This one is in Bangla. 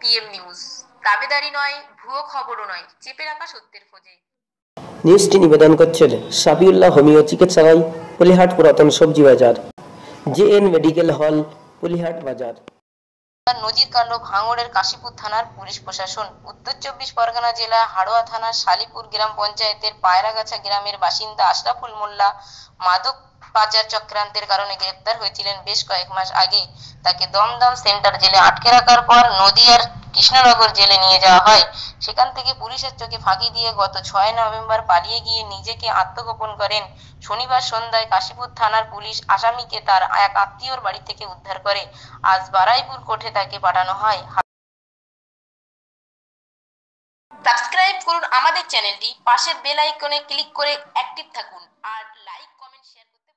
পিএম নিউজ, দাবিদারি নয়, ভুয়ো খবরও নয়, চেপে রাখা সত্যের খোঁজে। নিউজটি নিবেদন করছেন সাবিউল্লাহ হোমিও চিকিৎসালয়, পলিহাট পুরাতন সবজি বাজার, জেএন মেডিকেল হল, পলিহাট বাজার। নজির কাণ্ড ভাঙড়ের কাশীপুর থানার পুলিশ প্রশাসন। উত্তর 24 পরগনা জেলা হাড়োয়া থানার শালিপুর গ্রাম পঞ্চায়েতের পায়রাগাছা গ্রামের বাসিন্দা আশরাফুল মোল্লা মাদক পাচার চক্রান্তের কারণে গ্রেপ্তার হয়েছিলেন বেশ কয়েক মাস আগে। তাকে দমদম সেন্টার জেলে আটকে রাখার পর নদিয়ার কৃষ্ণনগর জেলে নিয়ে যাওয়া হয়। সেখান থেকে পুলিশের চোখে ফাঁকি দিয়ে গত 6 নভেম্বর পালিয়ে গিয়ে নিজেকে আত্মগোপন করেন। শনিবার সন্ধ্যায় কাশীপুর থানার পুলিশ আসামিকে তার এক আত্মীয়র বাড়ি থেকে উদ্ধার করে। আজ বারুইপুর কোর্টে তাকে পাঠানো হয়। সাবস্ক্রাইব করুন আমাদের চ্যানেলটি, পাশের বেল আইকনে ক্লিক করে অ্যাক্টিভ থাকুন আর লাইক কমেন্ট শেয়ার করতে